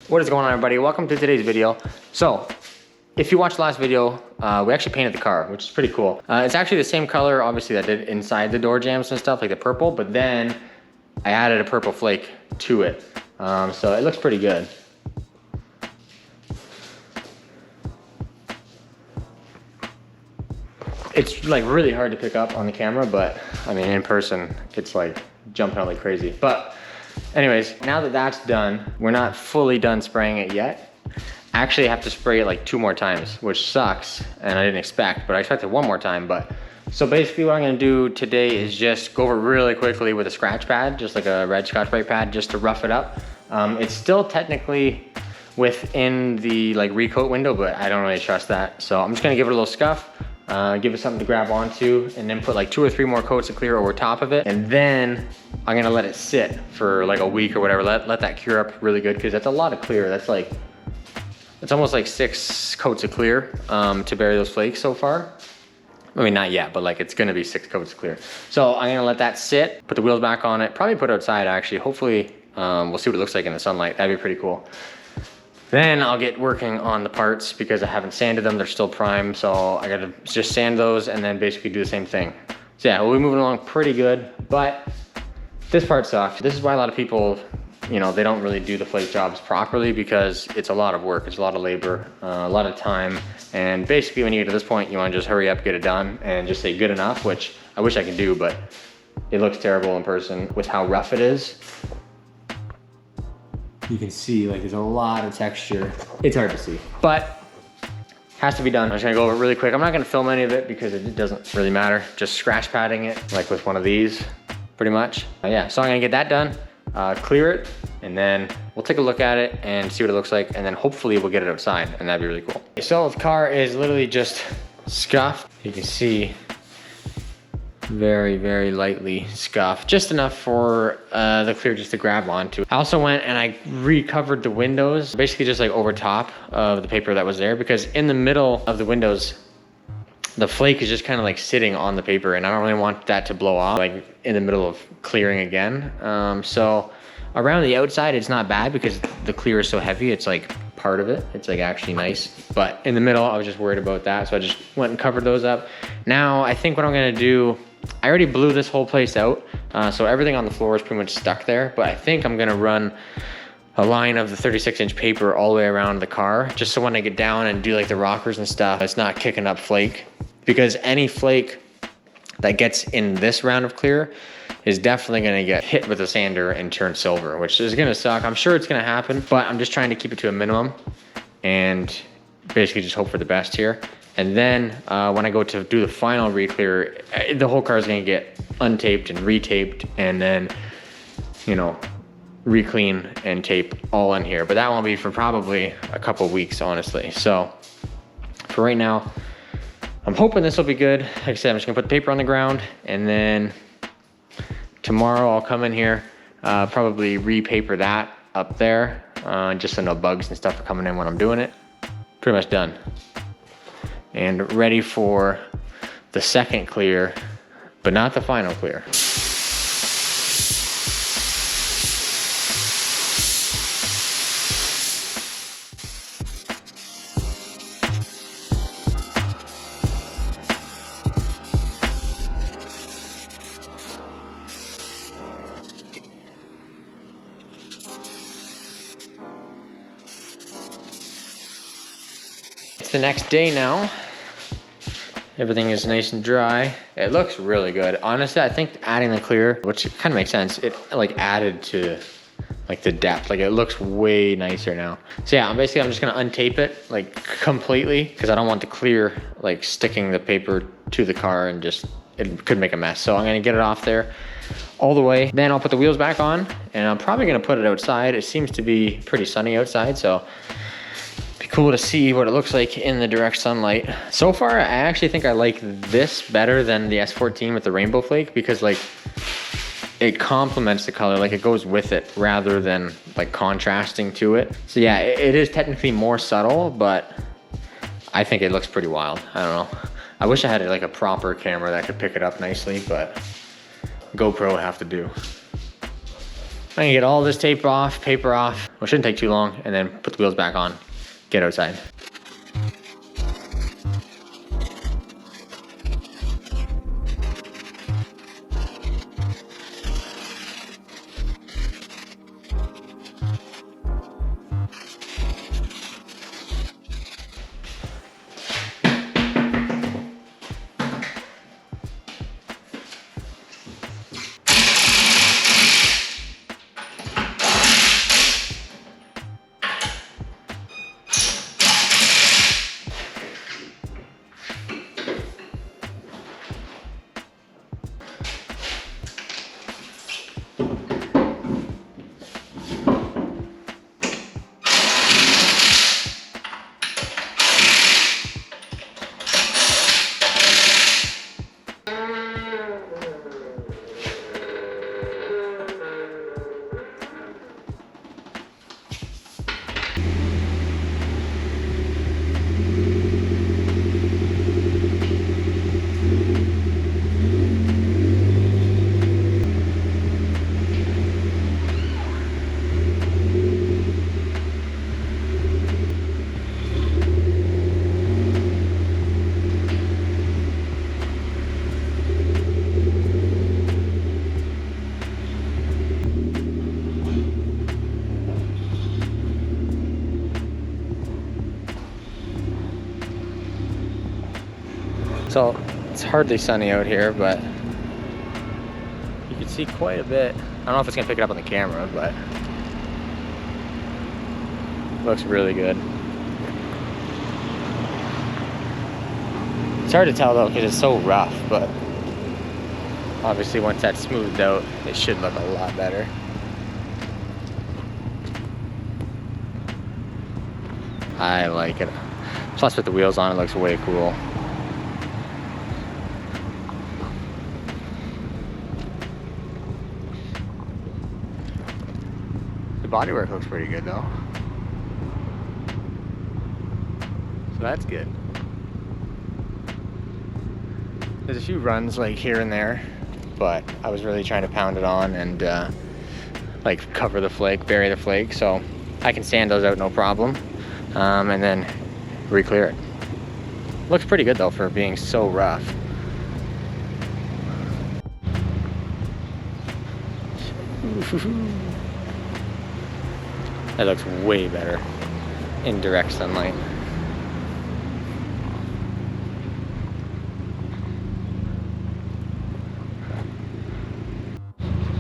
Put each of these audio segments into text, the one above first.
What is going on, everybody? Welcome to today's video. So, if you watched the last video, we actually painted the car, which is pretty cool. It's actually the same color, obviously, that did inside the door jambs and stuff, like the purple, but then I added a purple flake to it. So it looks pretty good. It's like really hard to pick up on the camera, but I mean, in person, it's like jumping out like crazy. But anyways, now that that's done, we're not fully done spraying it yet. Actually, I have to spray it like 2 more times, which sucks, and I didn't expect, but I expected 1 more time. But so basically what I'm gonna do today is just go over really quickly with a scratch pad, just like a red Scotch-Brite pad, just to rough it up. It's still technically within the like recoat window, but I don't really trust that. So I'm just gonna give it a little scuff, give it something to grab onto, and then put like 2 or 3 more coats of clear over top of it. And then I'm gonna let it sit for like a week or whatever. Let that cure up really good, because that's a lot of clear. That's like, it's almost like 6 coats of clear to bury those flakes so far. I mean, not yet, but like it's gonna be 6 coats of clear. So I'm gonna let that sit, put the wheels back on it, probably put it outside actually. Hopefully, we'll see what it looks like in the sunlight. That'd be pretty cool. Then I'll get working on the parts because I haven't sanded them. They're still prime. So I gotta just sand those and then basically do the same thing. So yeah, we'll be moving along pretty good, but this part sucks. This is why a lot of people, you know, they don't really do the flake jobs properly, because it's a lot of work. It's a lot of labor, a lot of time. And basically when you get to this point, you wanna just hurry up, get it done, and just say good enough, which I wish I could do, but it looks terrible in person with how rough it is. You can see like there's a lot of texture. It's hard to see, but has to be done. I'm just gonna go over it really quick. I'm not gonna film any of it because it doesn't really matter. Just scratch padding it like with one of these, pretty much. Yeah, so I'm gonna get that done, clear it, and then we'll take a look at it and see what it looks like, and then hopefully we'll get it outside, and that'd be really cool. So the car is literally just scuffed. You can see very, very lightly scuffed, just enough for the clear just to grab onto. I also went and I recovered the windows, basically just like over top of the paper that was there, because in the middle of the windows, the flake is just kind of like sitting on the paper, and I don't really want that to blow off like in the middle of clearing again. So around the outside, it's not bad because the clear is so heavy. It's like part of it. It's like actually nice. But in the middle, I was just worried about that. So I just went and covered those up. Now, I think what I'm gonna do, I already blew this whole place out. So everything on the floor is pretty much stuck there. But I think I'm gonna run a line of the 36-inch paper all the way around the car, just so when I get down and do like the rockers and stuff, it's not kicking up flake. Because any flake that gets in this round of clear is definitely gonna get hit with a sander and turn silver, which is gonna suck. I'm sure it's gonna happen, but I'm just trying to keep it to a minimum and basically just hope for the best here. And then when I go to do the final re-clear, the whole car is gonna get untaped and retaped, and then, you know, re-clean and tape all in here. But that won't be for probably a couple weeks, honestly. So for right now, I'm hoping this will be good. Like I said, I'm just gonna put the paper on the ground, and then tomorrow I'll come in here, probably re-paper that up there, just so no bugs and stuff are coming in when I'm doing it. Pretty much done. And ready for the second clear, but not the final clear. It's the next day now. Everything is nice and dry. It looks really good. Honestly, I think adding the clear, which kind of makes sense, it like added to like the depth. Like it looks way nicer now. So yeah, I'm just gonna untape it like completely, because I don't want the clear like sticking the paper to the car, and just, it could make a mess. So I'm gonna get it off there all the way. Then I'll put the wheels back on, and I'm probably gonna put it outside. It seems to be pretty sunny outside, so cool to see what it looks like in the direct sunlight. So far, I actually think I like this better than the S14 with the rainbow flake, because like it complements the color, like it goes with it rather than like contrasting to it. So yeah, it is technically more subtle, but I think it looks pretty wild. I don't know. I wish I had like a proper camera that could pick it up nicely, but GoPro would have to do. I'm gonna get all this tape off, paper off. Well, it shouldn't take too long, and then put the wheels back on, get outside. So it's hardly sunny out here, but you can see quite a bit. I don't know if it's gonna pick it up on the camera, but it looks really good. It's hard to tell though because it's so rough, but obviously once that's smoothed out, it should look a lot better. I like it. Plus with the wheels on, it looks way cool. The bodywork looks pretty good though. So that's good. There's a few runs like here and there, but I was really trying to pound it on and like cover the flake, bury the flake, so I can sand those out no problem, and then re-clear it. Looks pretty good though for being so rough. That looks way better in direct sunlight.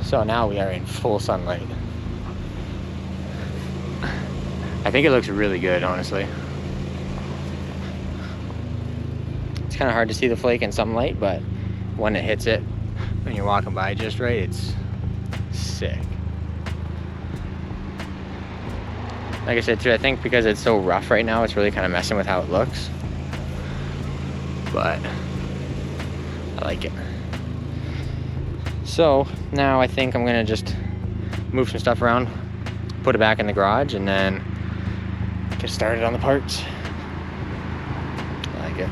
So now we are in full sunlight. I think it looks really good, honestly. It's kind of hard to see the flake in some light, but when it hits it, when you're walking by just right, it's sick. Like I said too, I think because it's so rough right now, it's really kind of messing with how it looks. But I like it. So now I think I'm gonna just move some stuff around, put it back in the garage, and then get started on the parts. I like it.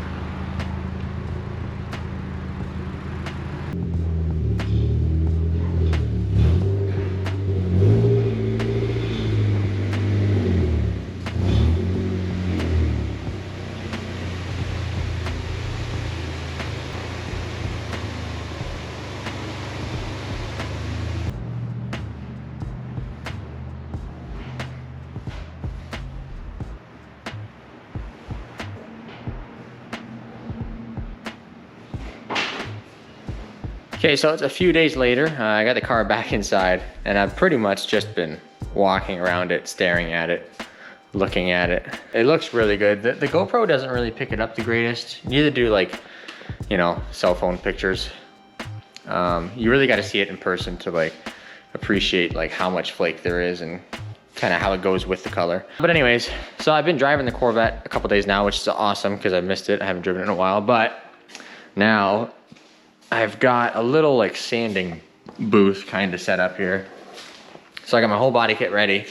Okay, so it's a few days later. I got the car back inside, and I've pretty much just been walking around it, staring at it, looking at it. It looks really good. The GoPro doesn't really pick it up the greatest. Neither do, like, you know, cell phone pictures. You really got to see it in person to like appreciate like how much flake there is and kind of how it goes with the color. But anyways, so I've been driving the Corvette a couple days now, which is awesome because I missed it. I haven't driven it in a while, but now I've got a little like sanding booth kind of set up here. So I got my whole body kit ready.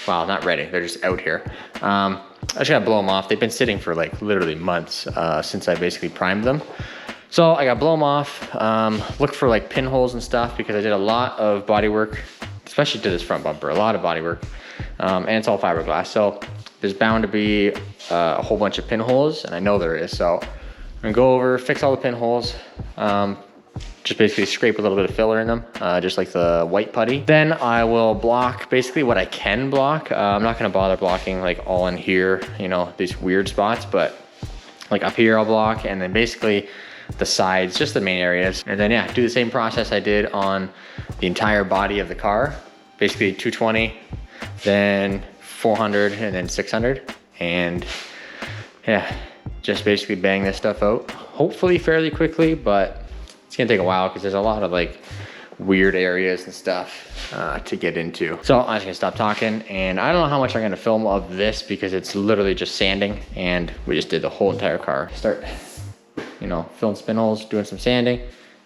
Well, not ready, they're just out here. I just gotta blow them off. They've been sitting for like literally months since I basically primed them. So I gotta blow them off, look for like pinholes and stuff because I did a lot of body work especially to this front bumper, a lot of bodywork, and it's all fiberglass. So there's bound to be a whole bunch of pinholes, and I know there is. So I'm gonna go over, fix all the pinholes, just basically scrape a little bit of filler in them, just like the white putty. Then I will block basically what I can block. I'm not gonna bother blocking like all in here, you know, these weird spots, but like up here I'll block, and then basically the sides, just the main areas. And then yeah, do the same process I did on the entire body of the car. Basically 220, then 400, and then 600. And yeah, just basically bang this stuff out, hopefully fairly quickly, but it's gonna take a while because there's a lot of like weird areas and stuff to get into. So I'm just gonna stop talking, and I don't know how much I'm gonna film of this because it's literally just sanding, and we just did the whole entire car. Start, you know, filling spin holes, doing some sanding,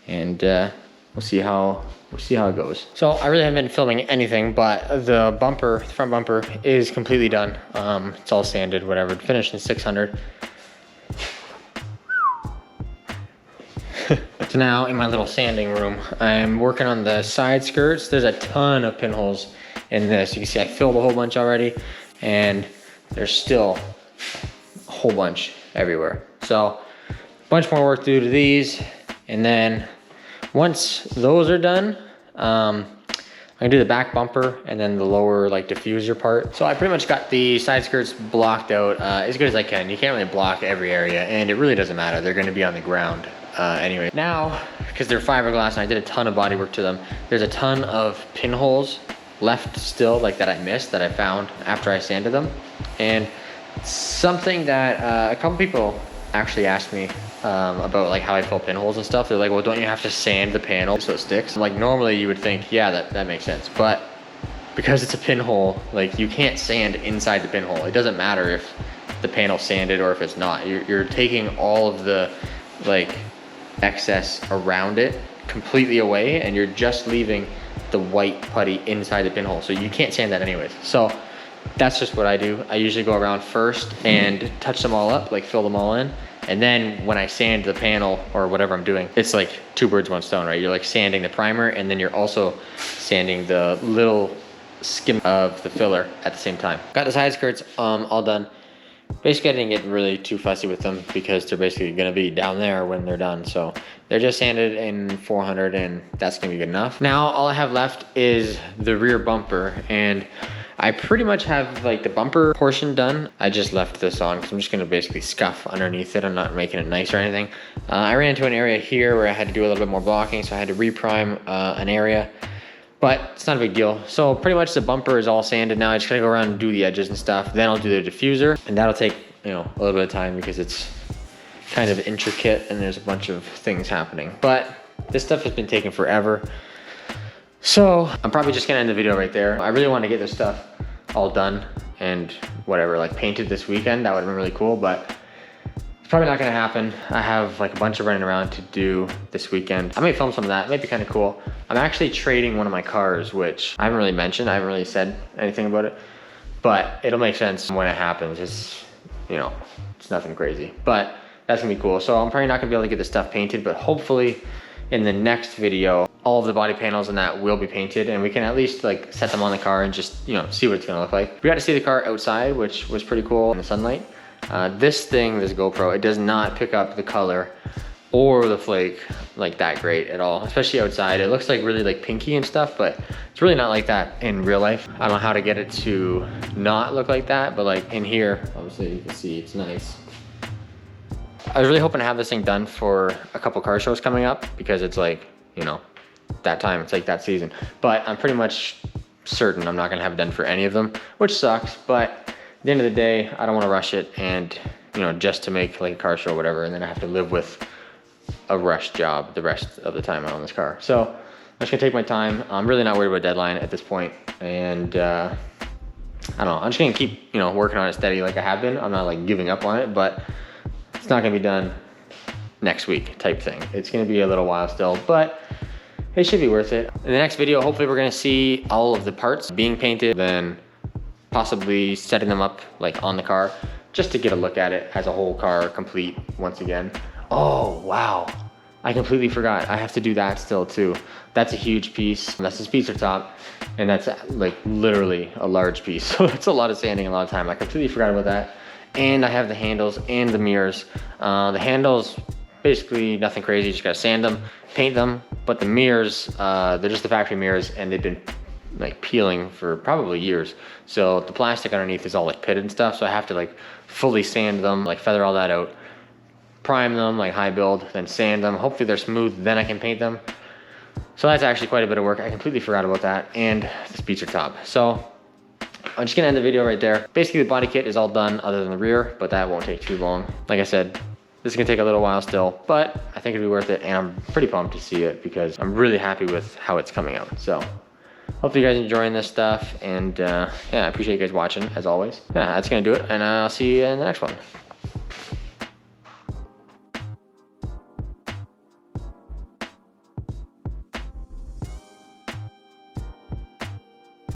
and we'll see how it goes. So I really haven't been filming anything, but the bumper, the front bumper is completely done. It's all sanded, whatever, finished in 600. So now in my little sanding room, I'm working on the side skirts. There's a ton of pinholes in this. You can see I filled a whole bunch already, and there's still a whole bunch everywhere. So a bunch more work to do to these, and then once those are done, I'm gonna do the back bumper and then the lower like diffuser part. So I pretty much got the side skirts blocked out as good as I can. You can't really block every area, and it really doesn't matter. They're gonna be on the ground anyway. Now, because they're fiberglass and I did a ton of bodywork to them, there's a ton of pinholes left still, like that I missed, that I found after I sanded them. And something that a couple people actually asked me about like how I fill pinholes and stuff. They're like, well, don't you have to sand the panel so it sticks? Like normally you would think, yeah, that makes sense. But because it's a pinhole, like you can't sand inside the pinhole. It doesn't matter if the panel's sanded or if it's not. You're taking all of the like excess around it completely away, and you're just leaving the white putty inside the pinhole. So you can't sand that anyways. So that's just what I do. I usually go around first and touch them all up, like fill them all in. And then when I sand the panel or whatever I'm doing, it's like two birds, one stone, right? You're like sanding the primer, and then you're also sanding the little skim of the filler at the same time. Got the side skirts all done. Basically I didn't get really too fussy with them because they're basically gonna be down there when they're done. So they're just sanded in 400, and that's gonna be good enough. Now all I have left is the rear bumper, and I pretty much have like the bumper portion done. I just left this on because I'm just gonna basically scuff underneath it. I'm not making it nice or anything. I ran into an area here where I had to do a little bit more blocking, so I had to reprime an area, but it's not a big deal. So pretty much the bumper is all sanded now. I just gotta go around and do the edges and stuff. Then I'll do the diffuser, and that'll take, you know, a little bit of time because it's kind of intricate and there's a bunch of things happening. But this stuff has been taking forever. So I'm probably just gonna end the video right there. I really want to get this stuff all done and whatever, like painted this weekend. That would have been really cool, but it's probably not gonna happen. I have like a bunch of running around to do this weekend. I might film some of that, it might be kind of cool. I'm actually trading one of my cars, which I haven't really mentioned. I haven't really said anything about it, but it'll make sense when it happens. It's, you know, it's nothing crazy, but that's gonna be cool. So I'm probably not gonna be able to get this stuff painted, but hopefully in the next video, all of the body panels and that will be painted, and we can at least like set them on the car and just, you know, see what it's gonna look like. We got to see the car outside, which was pretty cool in the sunlight. This thing, this GoPro, it does not pick up the color or the flake like that great at all, especially outside. It looks like really like pinky and stuff, but it's really not like that in real life. I don't know how to get it to not look like that, but like in here, obviously you can see it's nice. I was really hoping to have this thing done for a couple car shows coming up because it's like, you know, that time, it's like that season. But I'm pretty much certain I'm not gonna have it done for any of them, which sucks, but at the end of the day, I don't wanna rush it and, you know, just to make like a car show or whatever, and then I have to live with a rush job the rest of the time I own this car. So I'm just gonna take my time. I'm really not worried about a deadline at this point, and I don't know, I'm just gonna keep, you know, working on it steady like I have been. I'm not like giving up on it, but it's not gonna be done next week type thing. It's gonna be a little while still, but it should be worth it. In the next video, hopefully we're gonna see all of the parts being painted, then possibly setting them up like on the car, just to get a look at it as a whole car complete once again. Oh, wow. I completely forgot. I have to do that still too. That's a huge piece. That's the speedster top. And that's like literally a large piece. So it's a lot of sanding, a lot of time. I completely forgot about that. And I have the handles and the mirrors. The handles, basically nothing crazy. You just gotta sand them, paint them. But the mirrors, they're just the factory mirrors, and they've been like peeling for probably years. So the plastic underneath is all like pitted and stuff. So I have to like fully sand them, like feather all that out, prime them, like high build, then sand them. Hopefully they're smooth, then I can paint them. So that's actually quite a bit of work. I completely forgot about that, and the speedster top. So I'm just gonna end the video right there. Basically the body kit is all done other than the rear, but that won't take too long. Like I said, this is gonna take a little while still, but I think it'll be worth it, and I'm pretty pumped to see it because I'm really happy with how it's coming out. So hopefully you guys are enjoying this stuff, and yeah, I appreciate you guys watching as always. Yeah, that's gonna do it, and I'll see you in the next one.